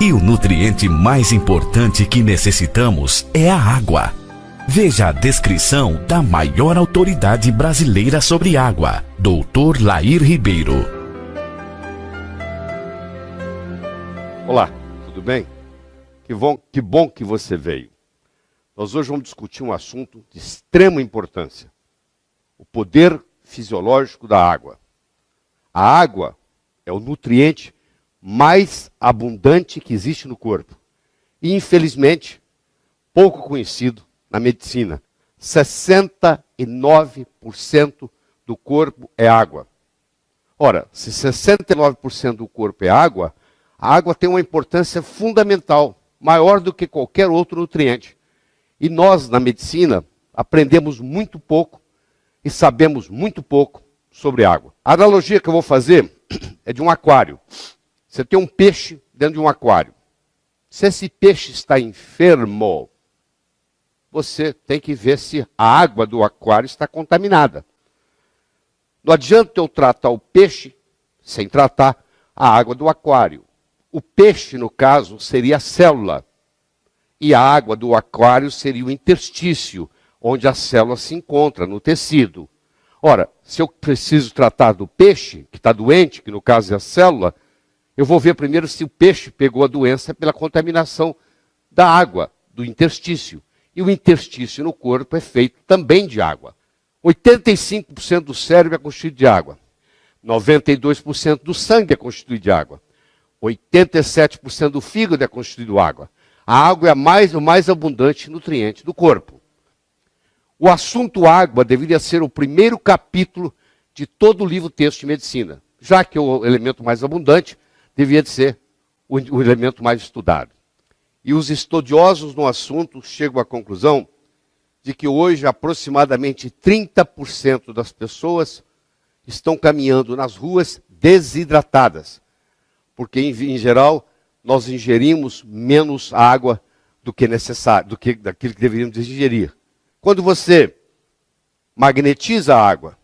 E o nutriente mais importante que necessitamos é a água. Veja a descrição da maior autoridade brasileira sobre água, Dr. Lair Ribeiro. Olá, tudo bem? Que bom que você veio. Nós hoje vamos discutir um assunto de extrema importância: o poder fisiológico da água. A água é o nutriente mais abundante que existe no corpo. E, infelizmente, pouco conhecido na medicina. 69% do corpo é água. Ora, se 69% do corpo é água, a água tem uma importância fundamental, maior do que qualquer outro nutriente. E nós, na medicina, aprendemos muito pouco e sabemos muito pouco sobre água. A analogia que eu vou fazer é de um aquário. Você tem um peixe dentro de um aquário. Se esse peixe está enfermo, você tem que ver se a água do aquário está contaminada. Não adianta eu tratar o peixe sem tratar a água do aquário. O peixe, no caso, seria a célula. E a água do aquário seria o interstício, onde a célula se encontra, no tecido. Ora, se eu preciso tratar do peixe, que está doente, que no caso é a célula, eu vou ver primeiro se o peixe pegou a doença pela contaminação da água, do interstício. E o interstício no corpo é feito também de água. 85% do cérebro é constituído de água. 92% do sangue é constituído de água. 87% do fígado é constituído de água. A água é o mais abundante nutriente do corpo. O assunto água deveria ser o primeiro capítulo de todo o livro texto de medicina, já que o elemento mais abundante deveria ser o elemento mais estudado. E os estudiosos no assunto chegam à conclusão de que hoje aproximadamente 30% das pessoas estão caminhando nas ruas desidratadas, porque em geral nós ingerimos menos água do que necessário, daquilo que deveríamos ingerir. Quando você magnetiza a água,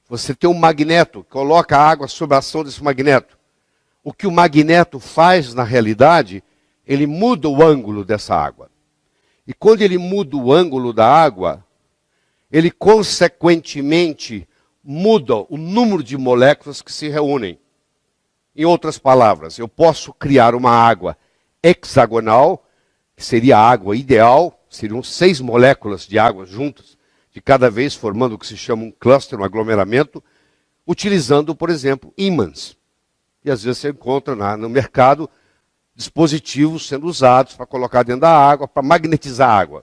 você tem um magneto, coloca a água sob a ação desse magneto. O que o magneto faz na realidade, ele muda o ângulo dessa água. E quando ele muda o ângulo da água, ele consequentemente muda o número de moléculas que se reúnem. Em outras palavras, eu posso criar uma água hexagonal, que seria a água ideal, seriam 6 moléculas de água juntas, de cada vez formando o que se chama um cluster, um aglomeramento, utilizando, por exemplo, ímãs. E às vezes você encontra no mercado dispositivos sendo usados para colocar dentro da água, para magnetizar a água.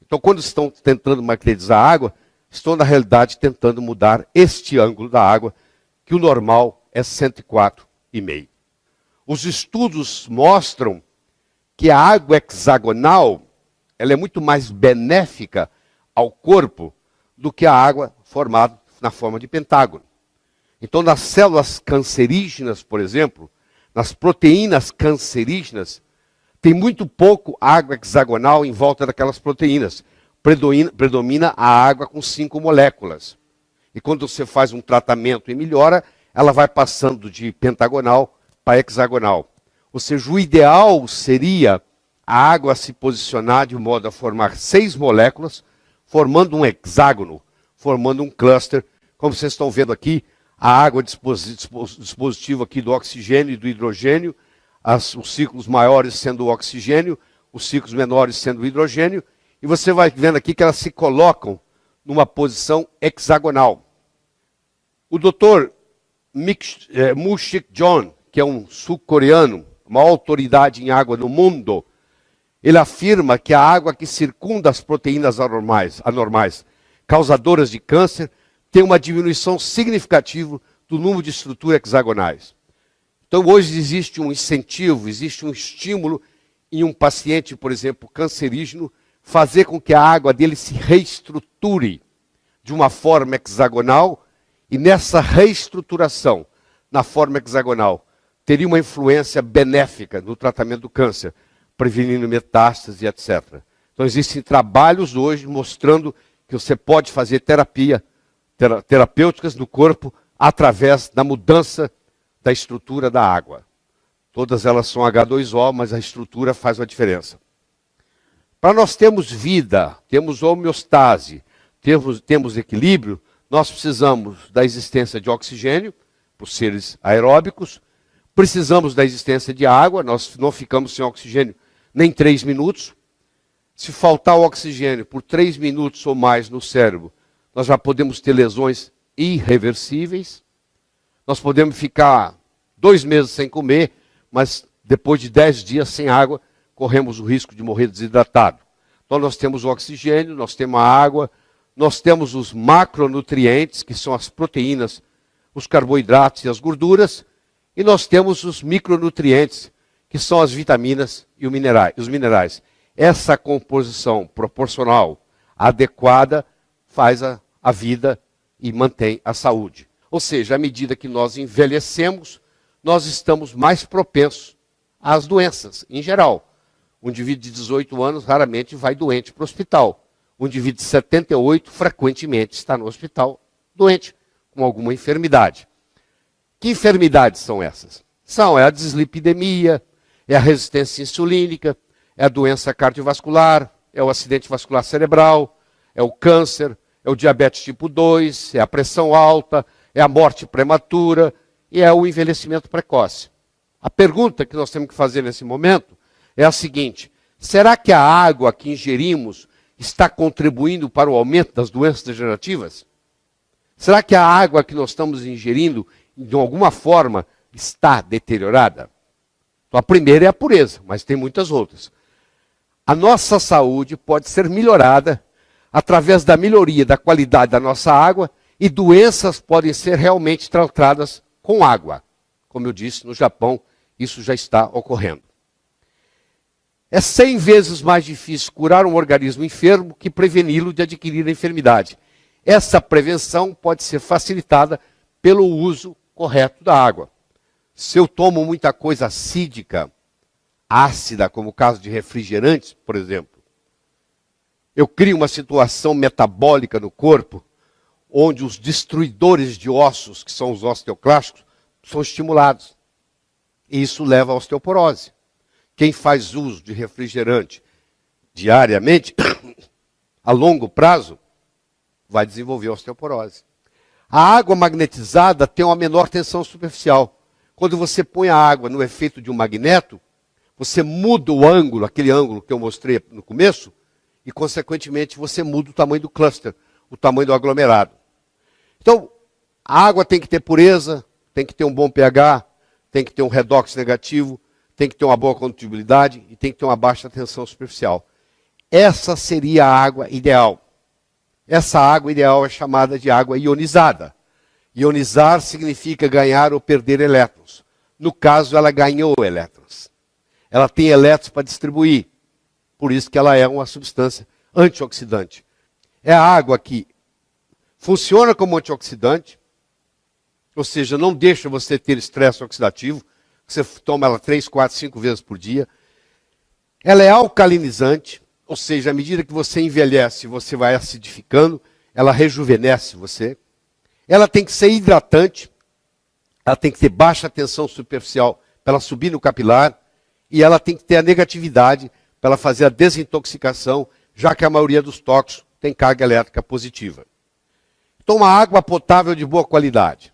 Então, quando estão tentando magnetizar a água, estão, na realidade, tentando mudar este ângulo da água, que o normal é 104,5. Os estudos mostram que a água hexagonal ela é muito mais benéfica ao corpo do que a água formada na forma de pentágono. Então, nas células cancerígenas, por exemplo, nas proteínas cancerígenas, tem muito pouco água hexagonal em volta daquelas proteínas. Predomina a água com 5 moléculas. E quando você faz um tratamento e melhora, ela vai passando de pentagonal para hexagonal. Ou seja, o ideal seria a água se posicionar de modo a formar 6 moléculas, formando um hexágono, formando um cluster. Como vocês estão vendo aqui, a água dispositivo aqui do oxigênio e do hidrogênio, os ciclos maiores sendo o oxigênio, os ciclos menores sendo o hidrogênio, e você vai vendo aqui que elas se colocam numa posição hexagonal. O Dr. Moo-Sik John, que é um sul-coreano, uma autoridade em água no mundo, ele afirma que a água que circunda as proteínas anormais causadoras de câncer tem uma diminuição significativa do número de estruturas hexagonais. Então, hoje existe um incentivo, existe um estímulo em um paciente, por exemplo, cancerígeno, fazer com que a água dele se reestruture de uma forma hexagonal, e nessa reestruturação, na forma hexagonal, teria uma influência benéfica no tratamento do câncer, prevenindo metástase, etc. Então, existem trabalhos hoje mostrando que você pode fazer terapêuticas no corpo através da mudança da estrutura da água. Todas elas são H2O, mas a estrutura faz uma diferença. Para nós termos vida, temos homeostase, temos equilíbrio, nós precisamos da existência de oxigênio, para os seres aeróbicos, precisamos da existência de água, nós não ficamos sem oxigênio nem 3 minutos. Se faltar o oxigênio por 3 minutos ou mais no cérebro, nós já podemos ter lesões irreversíveis. Nós podemos ficar 2 meses sem comer, mas depois de 10 dias sem água, corremos o risco de morrer desidratado. Então nós temos o oxigênio, nós temos a água, nós temos os macronutrientes, que são as proteínas, os carboidratos e as gorduras, e nós temos os micronutrientes, que são as vitaminas e os minerais. Essa composição proporcional adequada faz a vida e mantém a saúde. Ou seja, à medida que nós envelhecemos, nós estamos mais propensos às doenças, em geral. Um indivíduo de 18 anos raramente vai doente para o hospital. Um indivíduo de 78 frequentemente está no hospital doente, com alguma enfermidade. Que enfermidades são essas? É a dislipidemia, é a resistência insulínica, é a doença cardiovascular, é o acidente vascular cerebral, é o câncer, é o diabetes tipo 2, é a pressão alta, é a morte prematura e é o envelhecimento precoce. A pergunta que nós temos que fazer nesse momento é a seguinte: será que a água que ingerimos está contribuindo para o aumento das doenças degenerativas? Será que a água que nós estamos ingerindo, de alguma forma, está deteriorada? Então, a primeira é a pureza, mas tem muitas outras. A nossa saúde pode ser melhorada através da melhoria da qualidade da nossa água, e doenças podem ser realmente tratadas com água. Como eu disse, no Japão, isso já está ocorrendo. É 100 vezes mais difícil curar um organismo enfermo que preveni-lo de adquirir a enfermidade. Essa prevenção pode ser facilitada pelo uso correto da água. Se eu tomo muita coisa acídica, ácida, como o caso de refrigerantes, por exemplo, eu crio uma situação metabólica no corpo, onde os destruidores de ossos, que são os osteoclastos, são estimulados. E isso leva à osteoporose. Quem faz uso de refrigerante diariamente, a longo prazo, vai desenvolver osteoporose. A água magnetizada tem uma menor tensão superficial. Quando você põe a água no efeito de um magneto, você muda o ângulo, aquele ângulo que eu mostrei no começo, e, consequentemente, você muda o tamanho do cluster, o tamanho do aglomerado. Então, a água tem que ter pureza, tem que ter um bom pH, tem que ter um redox negativo, tem que ter uma boa condutibilidade e tem que ter uma baixa tensão superficial. Essa seria a água ideal. Essa água ideal é chamada de água ionizada. Ionizar significa ganhar ou perder elétrons. No caso, ela ganhou elétrons. Ela tem elétrons para distribuir. Por isso que ela é uma substância antioxidante. É a água que funciona como antioxidante, ou seja, não deixa você ter estresse oxidativo. Você toma ela 3, 4, 5 vezes por dia. Ela é alcalinizante, ou seja, à medida que você envelhece, você vai acidificando, ela rejuvenesce você. Ela tem que ser hidratante, ela tem que ter baixa tensão superficial para ela subir no capilar, e ela tem que ter a negatividade para ela fazer a desintoxicação, já que a maioria dos tóxicos tem carga elétrica positiva. Então, uma água potável de boa qualidade.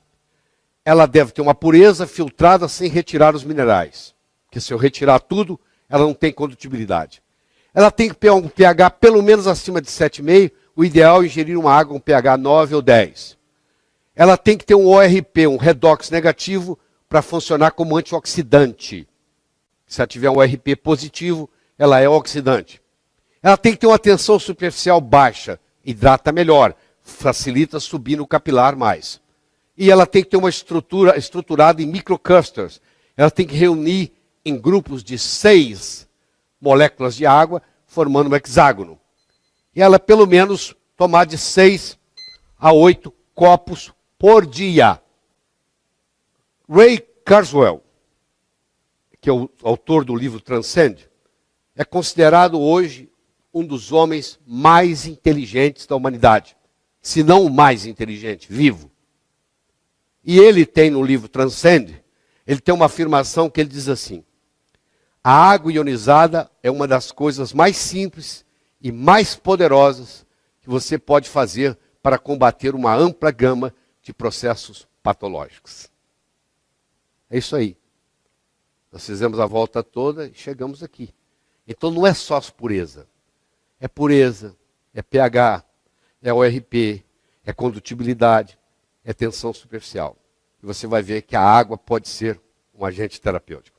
Ela deve ter uma pureza filtrada sem retirar os minerais. Porque se eu retirar tudo, ela não tem condutibilidade. Ela tem que ter um pH pelo menos acima de 7,5. O ideal é ingerir uma água com pH 9 ou 10. Ela tem que ter um ORP, um redox negativo, para funcionar como antioxidante. Se ela tiver um ORP positivo, ela é oxidante. Ela tem que ter uma tensão superficial baixa, hidrata melhor, facilita subir no capilar mais. E ela tem que ter uma estrutura estruturada em microclusters. Ela tem que reunir em grupos de 6 moléculas de água, formando um hexágono. E ela, pelo menos, tomar de 6 a 8 copos por dia. Ray Kurzweil, que é o autor do livro Transcend, é considerado hoje um dos homens mais inteligentes da humanidade. Se não o mais inteligente, vivo. E ele tem no livro Transcend, ele tem uma afirmação que ele diz assim: a água ionizada é uma das coisas mais simples e mais poderosas que você pode fazer para combater uma ampla gama de processos patológicos. É isso aí. Nós fizemos a volta toda e chegamos aqui. Então não é só pureza. É pureza, é pH, é ORP, é condutibilidade, é tensão superficial. E você vai ver que a água pode ser um agente terapêutico.